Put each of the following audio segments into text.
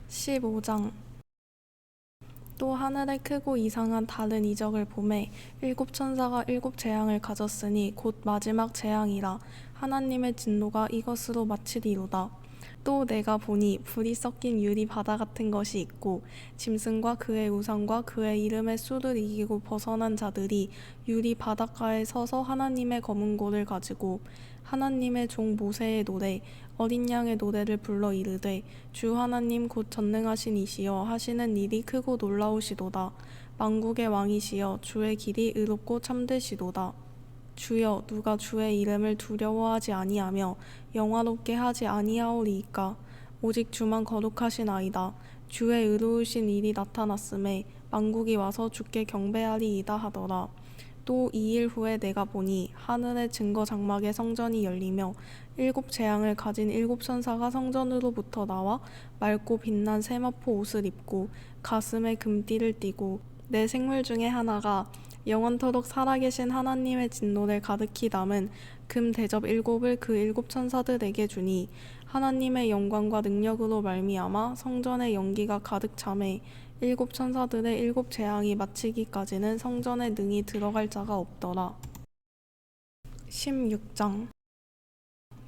15장. 또 하늘에 크고 이상한 다른 이적을 보매 일곱 천사가 일곱 재앙을 가졌으니 곧 마지막 재앙이라. 하나님의 진노가 이것으로 마치리로다. 또 내가 보니 불이 섞인 유리 바다 같은 것이 있고 짐승과 그의 우상과 그의 이름의 수를 이기고 벗어난 자들이 유리 바닷가에 서서 하나님의 검은 고를 가지고 하나님의 종 모세의 노래 어린 양의 노래를 불러 이르되 주 하나님 곧 전능하신 이시여 하시는 일이 크고 놀라우시도다. 만국의 왕이시여 주의 길이 의롭고 참되시도다. 주여 누가 주의 이름을 두려워하지 아니하며 영화롭게 하지 아니하오리이까. 오직 주만 거룩하시나이다. 주의 의로우신 일이 나타났음에 만국이 와서 주께 경배하리이다 하더라. 또 2일 후에 내가 보니 하늘의 증거 장막의 성전이 열리며 일곱 재앙을 가진 일곱 천사가 성전으로부터 나와 맑고 빛난 세마포 옷을 입고 가슴에 금띠를 띠고 내 생물 중에 하나가 영원토록 살아계신 하나님의 진노를 가득히 담은 금 대접 일곱을 그 일곱 천사들에게 주니 하나님의 영광과 능력으로 말미암아 성전의 연기가 가득 차매 일곱 천사들의 일곱 재앙이 마치기까지는 성전에 능히 들어갈 자가 없더라. 16장.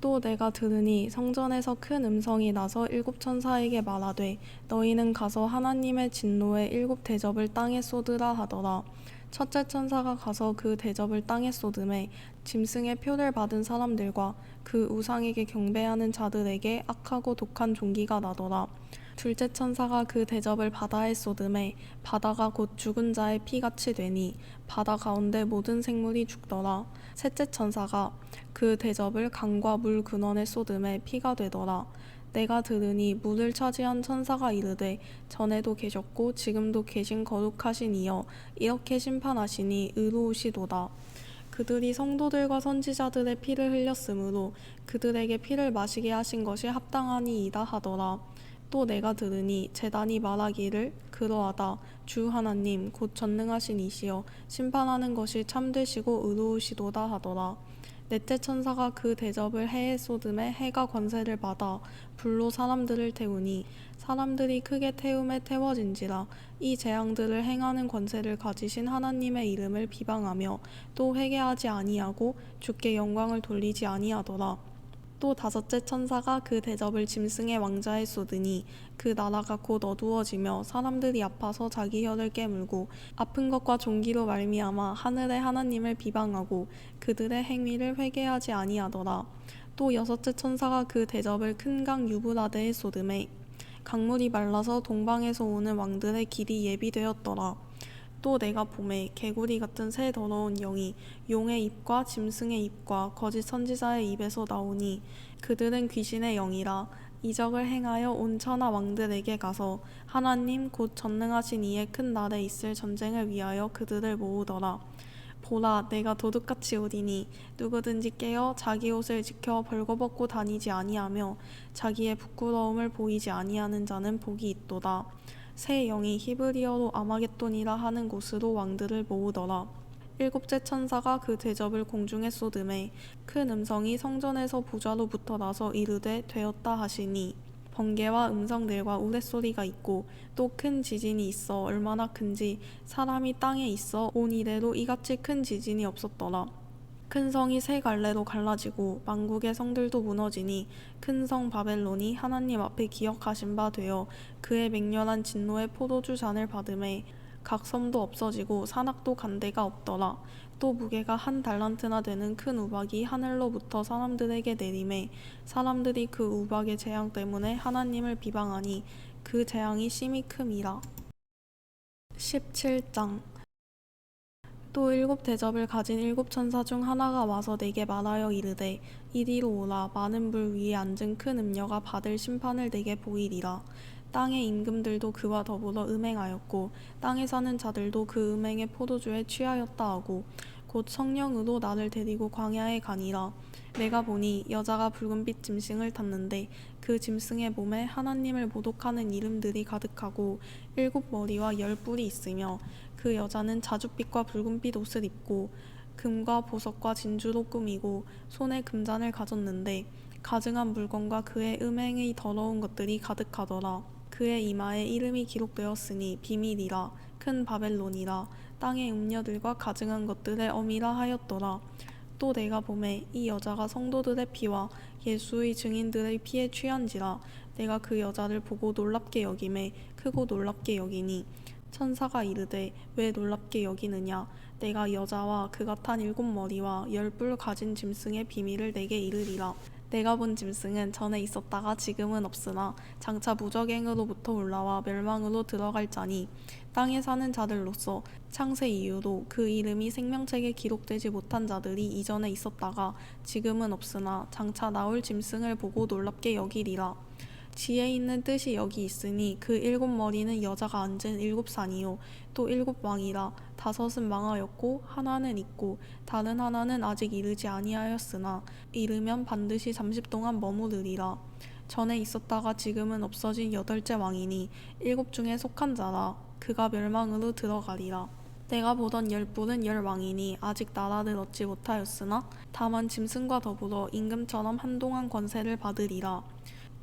또 내가 들으니 성전에서 큰 음성이 나서 일곱 천사에게 말하되 너희는 가서 하나님의 진노의 일곱 대접을 땅에 쏟으라 하더라. 첫째 천사가 가서 그 대접을 땅에 쏟음에 짐승의 표를 받은 사람들과 그 우상에게 경배하는 자들에게 악하고 독한 종기가 나더라. 둘째 천사가 그 대접을 바다에 쏟음에 바다가 곧 죽은 자의 피같이 되니 바다 가운데 모든 생물이 죽더라. 셋째 천사가 그 대접을 강과 물 근원에 쏟음에 피가 되더라. 내가 들으니 물을 차지한 천사가 이르되 전에도 계셨고 지금도 계신 거룩하신 이여 이렇게 심판하시니 의로우시도다. 그들이 성도들과 선지자들의 피를 흘렸으므로 그들에게 피를 마시게 하신 것이 합당하니이다 하더라. 또 내가 들으니 제단이 말하기를 그러하다. 주 하나님 곧 전능하신 이시여 심판하는 것이 참되시고 의로우시도다 하더라. 넷째 천사가 그 대접을 해에 쏟음에 해가 권세를 받아 불로 사람들을 태우니 사람들이 크게 태움에 태워진지라. 이 재앙들을 행하는 권세를 가지신 하나님의 이름을 비방하며 또 회개하지 아니하고 주께 영광을 돌리지 아니하더라. 또 다섯째 천사가 그 대접을 짐승의 왕자에 쏟으니 그 나라가 곧 어두워지며 사람들이 아파서 자기 혀를 깨물고 아픈 것과 종기로 말미암아 하늘의 하나님을 비방하고 그들의 행위를 회개하지 아니하더라. 또 여섯째 천사가 그 대접을 큰 강 유브라데에 쏟음에 강물이 말라서 동방에서 오는 왕들의 길이 예비되었더라. 또 내가 보매 개구리 같은 새 더러운 영이 용의 입과 짐승의 입과 거짓 선지자의 입에서 나오니 그들은 귀신의 영이라. 이적을 행하여 온 천하 왕들에게 가서 하나님 곧 전능하신 이의 큰 날에 있을 전쟁을 위하여 그들을 모으더라. 보라 내가 도둑같이 오리니 누구든지 깨어 자기 옷을 지켜 벌거벗고 다니지 아니하며 자기의 부끄러움을 보이지 아니하는 자는 복이 있도다. 새 영이 히브리어로 아마겟돈이라 하는 곳으로 왕들을 모으더라. 일곱째 천사가 그 대접을 공중에 쏟음에 큰 음성이 성전에서 보좌로부터 나서 이르되 되었다 하시니 번개와 음성들과 우레소리가 있고 또 큰 지진이 있어 얼마나 큰지 사람이 땅에 있어 온 이래로 이같이 큰 지진이 없었더라. 큰 성이 세 갈래로 갈라지고 만국의 성들도 무너지니 큰 성 바벨론이 하나님 앞에 기억하신 바 되어 그의 맹렬한 진노의 포도주 잔을 받음에 각 섬도 없어지고 산악도 간 데가 없더라. 또 무게가 한 달란트나 되는 큰 우박이 하늘로부터 사람들에게 내림에 사람들이 그 우박의 재앙 때문에 하나님을 비방하니 그 재앙이 심히 큼이라. 17장. 또 일곱 대접을 가진 일곱 천사 중 하나가 와서 내게 말하여 이르되 이리로 오라. 많은 불 위에 앉은 큰 음녀가 받을 심판을 내게 보이리라. 땅의 임금들도 그와 더불어 음행하였고 땅에 사는 자들도 그 음행의 포도주에 취하였다 하고 곧 성령으로 나를 데리고 광야에 가니라. 내가 보니 여자가 붉은빛 짐승을 탔는데 그 짐승의 몸에 하나님을 모독하는 이름들이 가득하고 일곱 머리와 열 뿔이 있으며 그 여자는 자줏빛과 붉은빛 옷을 입고 금과 보석과 진주로 꾸미고 손에 금잔을 가졌는데 가증한 물건과 그의 음행의 더러운 것들이 가득하더라. 그의 이마에 이름이 기록되었으니 비밀이라 큰 바벨론이라 땅의 음녀들과 가증한 것들의 어미라 하였더라. 또 내가 보매 이 여자가 성도들의 피와 예수의 증인들의 피에 취한지라. 내가 그 여자를 보고 놀랍게 여김에 크고 놀랍게 여기니 천사가 이르되 왜 놀랍게 여기느냐. 내가 여자와 그가 탄 7머리와 10뿔 가진 짐승의 비밀을 내게 이르리라. 내가 본 짐승은 전에 있었다가 지금은 없으나 장차 무적행으로부터 올라와 멸망으로 들어갈 자니 땅에 사는 자들로서 창세 이후로 그 이름이 생명책에 기록되지 못한 자들이 이전에 있었다가 지금은 없으나 장차 나올 짐승을 보고 놀랍게 여기리라. 지혜 있는 뜻이 여기 있으니 그 7머리는 여자가 앉은 7산이요 또 7왕이라. 5은 망하였고 하나는 있고 다른 하나는 아직 이르지 아니하였으나 이르면 반드시 잠시 동안 머무르리라. 전에 있었다가 지금은 없어진 8째 왕이니 7 중에 속한 자라. 그가 멸망으로 들어가리라. 내가 보던 10뿔은 10왕이니 아직 나라를 얻지 못하였으나 다만 짐승과 더불어 임금처럼 한동안 권세를 받으리라.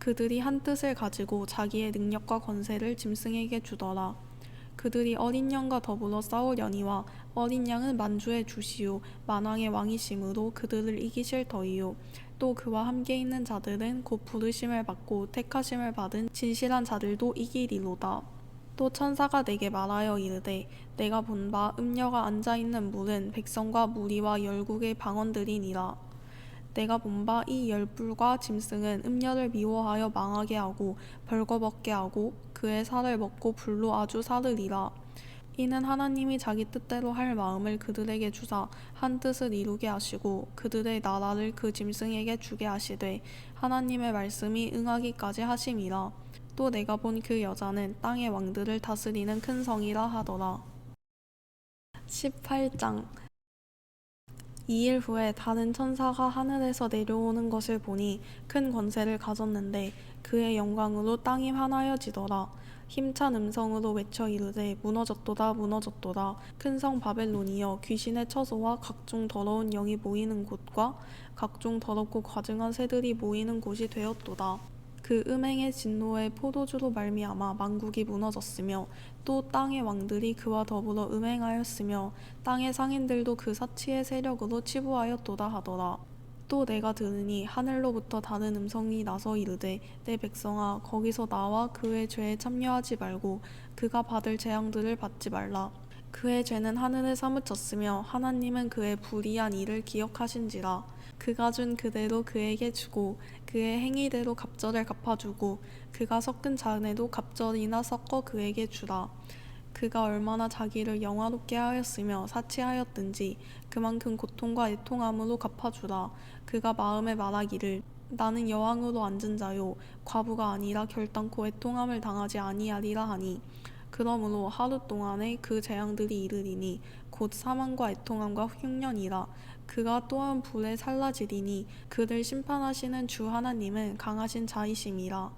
그들이 한 뜻을 가지고 자기의 능력과 권세를 짐승에게 주더라. 그들이 어린 양과 더불어 싸우려니와 어린 양은 만주의 주시요 만왕의 왕이심으로 그들을 이기실 터이요 또 그와 함께 있는 자들은 곧 부르심을 받고 택하심을 받은 진실한 자들도 이기리로다. 또 천사가 내게 말하여 이르되 내가 본 바 음녀가 앉아있는 물은 백성과 무리와 열국의 방언들이니라. 내가 본 바 이 10뿔과 짐승은 음녀를 미워하여 망하게 하고 벌거벗게 하고 그의 살을 먹고 불로 아주 사르리라. 이는 하나님이 자기 뜻대로 할 마음을 그들에게 주사 한 뜻을 이루게 하시고 그들의 나라를 그 짐승에게 주게 하시되 하나님의 말씀이 응하기까지 하심이라. 또 내가 본 그 여자는 땅의 왕들을 다스리는 큰 성이라 하더라. 18장. 2일 후에 다른 천사가 하늘에서 내려오는 것을 보니 큰 권세를 가졌는데 그의 영광으로 땅이 환하여지더라. 힘찬 음성으로 외쳐 이르되 무너졌도다 무너졌도다. 큰 성 바벨론이여 귀신의 처소와 각종 더러운 영이 모이는 곳과 각종 더럽고 과증한 새들이 모이는 곳이 되었도다. 그 음행의 진노의 포도주로 말미암아 만국이 무너졌으며 또 땅의 왕들이 그와 더불어 음행하였으며 땅의 상인들도 그 사치의 세력으로 치부하였도다 하더라. 또 내가 들으니 하늘로부터 다른 음성이 나서 이르되 내 백성아 거기서 나와 그의 죄에 참여하지 말고 그가 받을 재앙들을 받지 말라. 그의 죄는 하늘에 사무쳤으며 하나님은 그의 불의한 일을 기억하신지라. 그가 준 그대로 그에게 주고 그의 행위대로 갑절을 갚아주고 그가 섞은 잔에도 갑절이나 섞어 그에게 주라. 그가 얼마나 자기를 영화롭게 하였으며 사치하였든지 그만큼 고통과 애통함으로 갚아주라. 그가 마음에 말하기를 나는 여왕으로 앉은 자요 과부가 아니라 결단코 애통함을 당하지 아니하리라 하니 그러므로 하루 동안에 그 재앙들이 이르리니 곧 사망과 애통함과 흉년이라. 그가 또한 불에 살라지리니 그를 심판하시는 주 하나님은 강하신 자이심이라.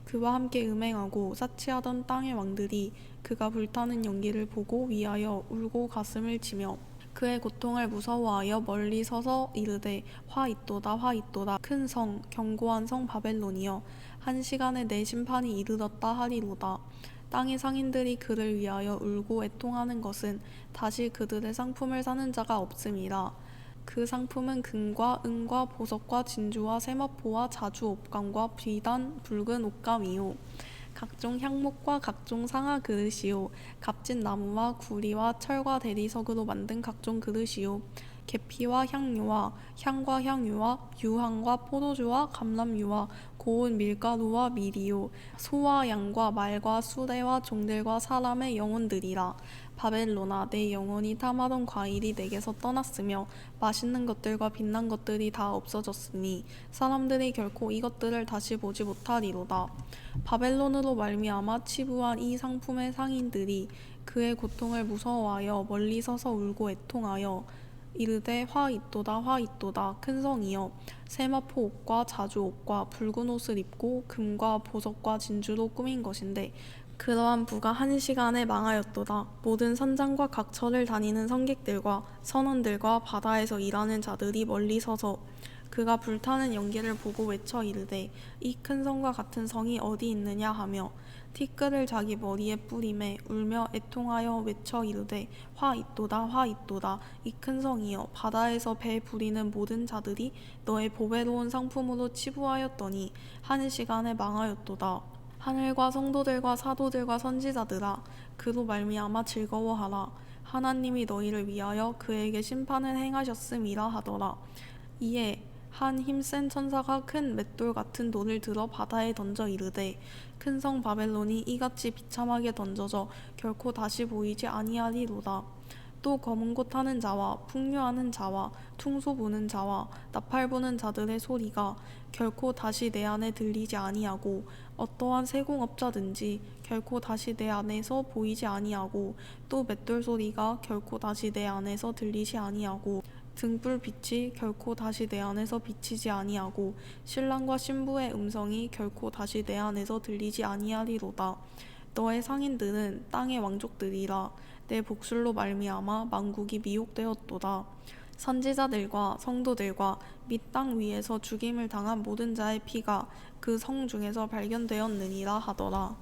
그와 함께 음행하고 사치하던 땅의 왕들이 그가 불타는 연기를 보고 위하여 울고 가슴을 치며 그의 고통을 무서워하여 멀리 서서 이르되 화 있도다 화 있도다. 큰 성 견고한 성 바벨론이여 한 시간에 내 심판이 이르렀다 하리로다. 땅의 상인들이 그를 위하여 울고 애통하는 것은 다시 그들의 상품을 사는 자가 없음이라. 그 상품은 금과 은과 보석과 진주와 세마포와 자주 옷감과 비단 붉은 옷감이요 각종 향목과 각종 상아 그릇이요 값진 나무와 구리와 철과 대리석으로 만든 각종 그릇이요 계피와 향유와 향과 향유와 유향과 포도주와 감람유와 고운 밀가루와 밀이요 소와 양과 말과 수레와 종들과 사람의 영혼들이라. 바벨론아 내 영혼이 탐하던 과일이 내게서 떠났으며 맛있는 것들과 빛난 것들이 다 없어졌으니 사람들이 결코 이것들을 다시 보지 못하리로다. 바벨론으로 말미암아 치부한 이 상품의 상인들이 그의 고통을 무서워하여 멀리 서서 울고 애통하여 이르되 화 있도다 화 있도다. 큰 성이여 세마포 옷과 자주 옷과 붉은 옷을 입고 금과 보석과 진주로 꾸민 것인데 그러한 부가 한 시간에 망하였도다. 모든 선장과 각처를 다니는 선객들과 선원들과 바다에서 일하는 자들이 멀리 서서 그가 불타는 연기를 보고 외쳐 이르되 이 큰 성과 같은 성이 어디 있느냐 하며 티끌을 자기 머리에 뿌리매 울며 애통하여 외쳐 이르되 화 있도다 화 있도다 이 큰 성이여 바다에서 배 부리는 모든 자들이 너의 보배로운 상품으로 치부하였더니 한 시간에 망하였도다. 하늘과 성도들과 사도들과 선지자들아 그로 말미암아 즐거워하라. 하나님이 너희를 위하여 그에게 심판을 행하셨음이라 하더라. 이에 한 힘센 천사가 큰 맷돌 같은 돌을 들어 바다에 던져 이르되 큰 성 바벨론이 이같이 비참하게 던져져 결코 다시 보이지 아니하리로다. 또 검은 곳 하는 자와 풍류하는 자와 퉁소 부는 자와 나팔 부는 자들의 소리가 결코 다시 내 안에 들리지 아니하고 어떠한 세공업자든지 결코 다시 내 안에서 보이지 아니하고 또 맷돌 소리가 결코 다시 내 안에서 들리지 아니하고 등불 빛이 결코 다시 내 안에서 비치지 아니하고 신랑과 신부의 음성이 결코 다시 내 안에서 들리지 아니하리로다. 너의 상인들은 땅의 왕족들이라. 내 복술로 말미암아 만국이 미혹되었도다. 선지자들과 성도들과 및 땅 위에서 죽임을 당한 모든 자의 피가 그 성 중에서 발견되었느니라 하더라.